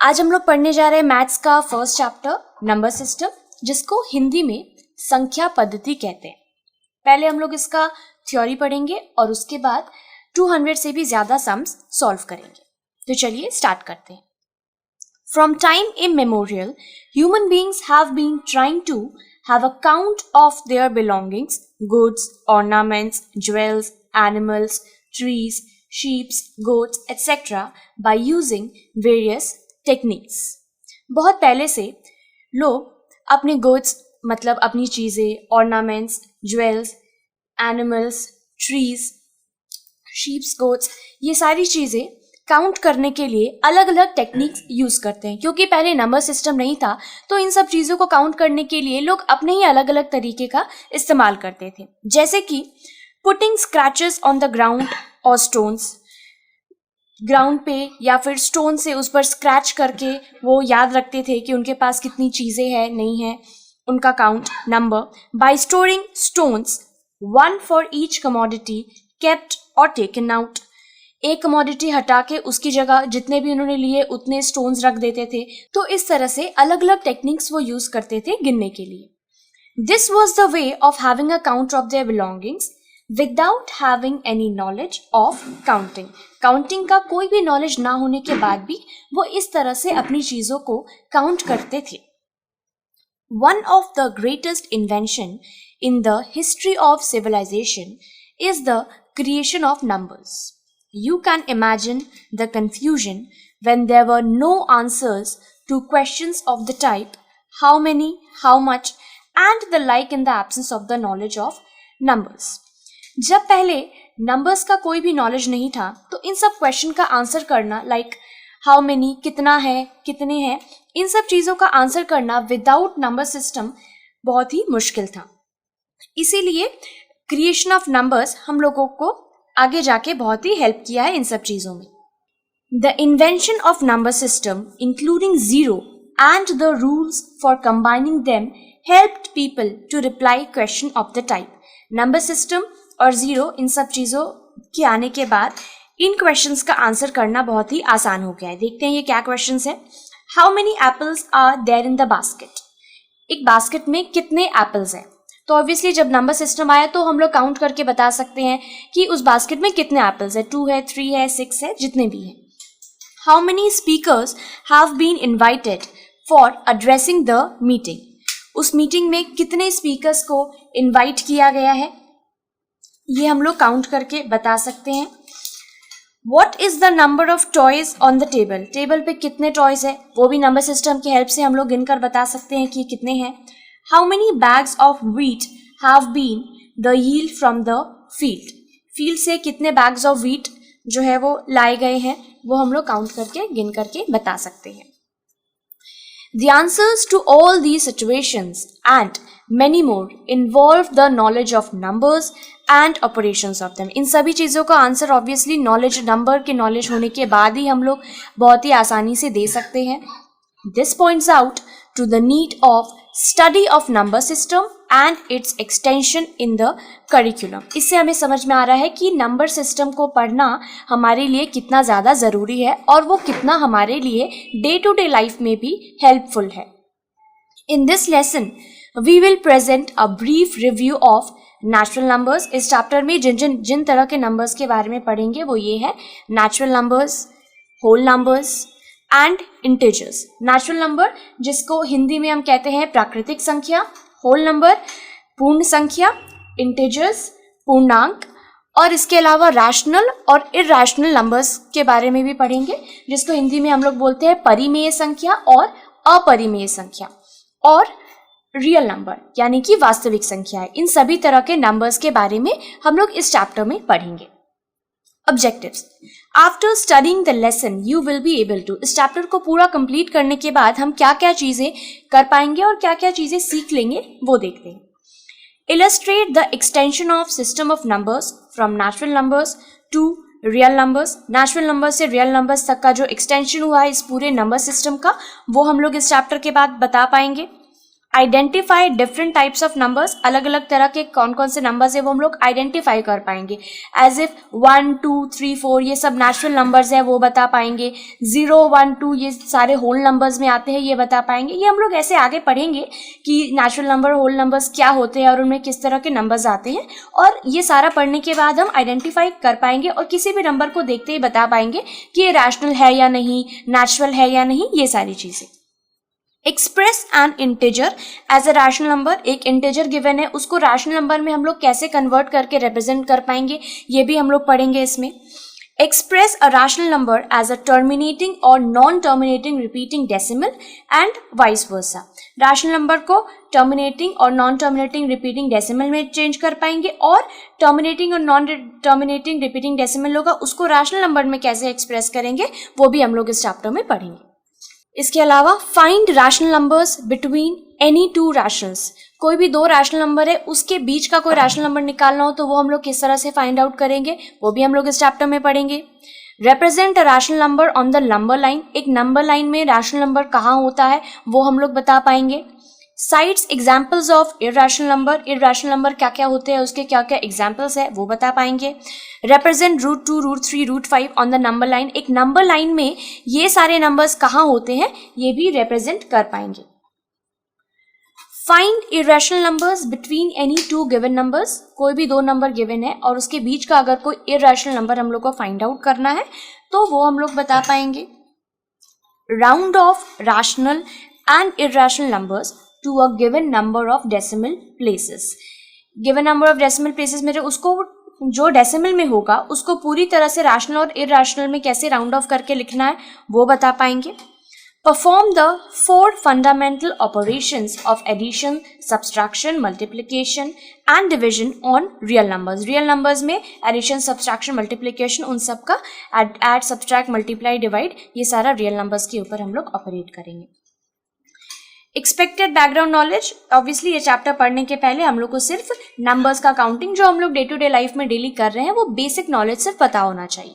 आज हम लोग पढ़ने जा रहे हैं मैथ्स का फर्स्ट चैप्टर नंबर सिस्टम, जिसको हिंदी में संख्या पद्धति कहते हैं। पहले हम लोग इसका थ्योरी पढ़ेंगे और उसके बाद 200 से भी ज्यादा सम्स सॉल्व करेंगे। तो चलिए स्टार्ट करते हैं। From time immemorial, human beings have been trying to have a count of their belongings, goods, ornaments, jewels, animals, trees, sheep, goats, etc. by using various techniques. बहुत पहले से लोग अपने goods मतलब अपनी चीजें, ornaments, jewels, animals, trees, sheep, goats, ये सारी चीजें काउंट करने के लिए अलग अलग टेक्निक्स यूज करते हैं। क्योंकि पहले नंबर सिस्टम नहीं था तो इन सब चीजों को काउंट करने के लिए लोग अपने ही अलग अलग तरीके का इस्तेमाल करते थे, जैसे कि putting scratches on the ground और स्टोन्स, ग्राउंड पे या फिर स्टोन से उस पर स्क्रैच करके वो याद रखते थे कि उनके पास कितनी चीजें हैं नहीं है, उनका count number. Bye storing stones, one for each commodity kept और टेकन आउट, एक कमोडिटी हटा के उसकी जगह जितने भी उन्होंने लिए उतने स्टोन्स रख देते थे। तो इस तरह से अलग अलग टेक्निक्स वो यूज करते थे गिनने के लिए। This was the way of having a count of their belongings without having any knowledge of counting. Counting का कोई भी नॉलेज ना होने के बाद भी वो इस तरह से अपनी चीजों को काउंट करते थे। One of the greatest invention in the history of civilisation is the creation of numbers. You can imagine the confusion when there were no answers to questions of the type how many, how much and the like in the absence of the knowledge of numbers. जब पहले numbers का कोई भी knowledge नहीं था तो इन सब question का आंसर करना like how many, कितना है, कितने हैं, इन सब चीज़ों का आंसर करना विदाउट नंबर सिस्टम बहुत ही मुश्किल था। इसीलिए क्रिएशन ऑफ नंबर्स हम लोगों को आगे जाके बहुत ही हेल्प किया है इन सब चीजों में। The invention of number system including zero and the rules for combining them helped people to reply question of the type. Number system और जीरो इन सब चीजों के आने के बाद इन क्वेश्चंस का आंसर करना बहुत ही आसान हो गया है। देखते हैं ये क्या क्वेश्चंस है। How many apples are there in the basket, एक बास्केट में कितने एप्पल्स हैं। तो ऑब्वियसली जब नंबर सिस्टम आया तो हम लोग काउंट करके बता सकते हैं कि उस बास्केट में कितने एप्पल्स है, 2 है, 3 है, 6 है, जितने भी हैं। How many speakers have been invited for addressing the meeting, उस मीटिंग में कितने स्पीकर्स को इन्वाइट किया गया है, ये हम लोग काउंट करके बता सकते हैं। What is the number of toys on the table, table पे कितने टॉयज है, वो भी नंबर सिस्टम की हेल्प से हम लोग गिनकर बता सकते हैं कि कितने हैं। How many bags of wheat have been the yield from the field, field से कितने bags of wheat जो है वो लाए गए हैं, वो हम लोग काउंट करके गिन करके बता सकते हैं। The answers to all these situations and many more involve the knowledge of numbers and operations of them. इन सभी चीज़ों का आंसर ऑब्वियसली नॉलेज, नंबर के नॉलेज होने के बाद ही हम लोग बहुत ही आसानी से दे सकते हैं। This points out to the need of study of number system and its extension in the curriculum. इससे हमें समझ में आ रहा है कि नंबर सिस्टम को पढ़ना हमारे लिए कितना ज़्यादा ज़रूरी है और वो कितना हमारे लिए डे टू डे लाइफ में भी हेल्पफुल है। In this lesson, we will present a brief review of natural numbers. इस चैप्टर में जिन तरह के नंबर्स के बारे में पढ़ेंगे वो ये है natural numbers, whole numbers and integers. Natural number जिसको हिंदी में हम कहते हैं प्राकृतिक संख्या, होल नंबर पूर्ण संख्या, इंटीजर्स पूर्णांक, और इसके अलावा रैशनल और इरैशनल नंबर्स के बारे में भी पढ़ेंगे जिसको हिंदी में हम लोग बोलते हैं परिमेय संख्या और अपरिमेय संख्या, और रियल नंबर यानी कि वास्तविक संख्या है। इन सभी तरह के नंबर्स के बारे में हम लोग इस चैप्टर में पढ़ेंगे। Objectives. After studying the lesson, you will be able to, इस चैप्टर को पूरा कंप्लीट करने के बाद हम क्या क्या चीजें कर पाएंगे और क्या क्या चीजें सीख लेंगे वो देखते हैं। Illustrate the extension of system of numbers from natural numbers to real numbers. Natural numbers से real numbers तक का जो एक्सटेंशन हुआ है इस पूरे नंबर सिस्टम का वो हम लोग इस चैप्टर के बाद बता पाएंगे। Identify different types of numbers, अलग अलग तरह के कौन कौन से नंबर्स है वो हम लोग आइडेंटिफाई कर पाएंगे। एज इफ 1 2 3 4 ये सब नेचुरल नंबर्स है वो बता पाएंगे, 0 1 2 ये सारे होल नंबर्स में आते हैं ये बता पाएंगे। ये हम लोग ऐसे आगे पढ़ेंगे कि नेचुरल नंबर होल नंबर्स क्या होते हैं और उनमें किस तरह के नंबर्स आते हैं, और ये सारा पढ़ने के बाद हम आइडेंटिफाई कर पाएंगे और किसी भी नंबर को देखते ही बता पाएंगे कि ये रैशनल है या नहीं, नेचुरल है या नहीं, ये सारी चीजें। Express an integer as a rational number, एक इंटीजर गिवन है उसको रैशनल नंबर में हम लोग कैसे कन्वर्ट करके रिप्रेजेंट कर पाएंगे ये भी हम लोग पढ़ेंगे इसमें। Express a rational number as a terminating और non terminating repeating decimal and vice versa, rational number को टर्मिनेटिंग और नॉन टर्मिनेटिंग रिपीटिंग डेसिमल में चेंज कर पाएंगे, और टर्मिनेटिंग और नॉन टर्मिनेटिंग रिपीटिंग डेसिमल होगा उसको रैशनल नंबर में कैसे एक्सप्रेस करेंगे वो भी हम लोग इस चैप्टर में पढ़ेंगे। इसके अलावा find rational numbers between any two rationals, कोई भी दो रैशनल नंबर है उसके बीच का कोई रैशनल नंबर निकालना हो तो वो हम लोग किस तरह से फाइंड आउट करेंगे वो भी हम लोग इस चैप्टर में पढ़ेंगे। Represent a rational number on the number line, एक नंबर लाइन में रैशनल नंबर कहाँ होता है वो हम लोग बता पाएंगे। Sites examples of irrational number, irrational number क्या क्या होते हैं उसके क्या क्या एग्जाम्पल्स है वो बता पाएंगे। Represent √2 √3 √5 on the number line, एक नंबर लाइन में ये सारे नंबर्स कहाँ होते हैं ये भी रिप्रेजेंट कर पाएंगे। Find irrational numbers between any two given numbers, कोई भी दो नंबर गिवन है और उसके बीच का अगर कोई इरैशनल नंबर हम लोग को फाइंड आउट करना है तो वो हम लोग बता पाएंगे। Round off rational and irrational numbers to a given number of decimal places, given number of decimal places में उसको जो डेसिमल में होगा उसको पूरी तरह से रैशनल और इरैशनल में कैसे राउंड ऑफ करके लिखना है वो बता पाएंगे। Perform the 4 fundamental operations of addition, subtraction, multiplication and division on real numbers, real numbers में एडिशन, सब्सट्रैक्शन, मल्टीप्लिकेशन उन सब का ऐड, सब्सट्रैक्ट, मल्टीप्लाई, डिवाइड ये सारा रियल नंबर्स के ऊपर हम लोग ऑपरेट करेंगे। एक्सपेक्टेड बैकग्राउंड नॉलेज, ऑब्वियसली ये चैप्टर पढ़ने के पहले हम लोग को सिर्फ नंबर्स का काउंटिंग जो हम लोग डे टू डे लाइफ में डेली कर रहे हैं वो बेसिक नॉलेज सिर्फ पता होना चाहिए।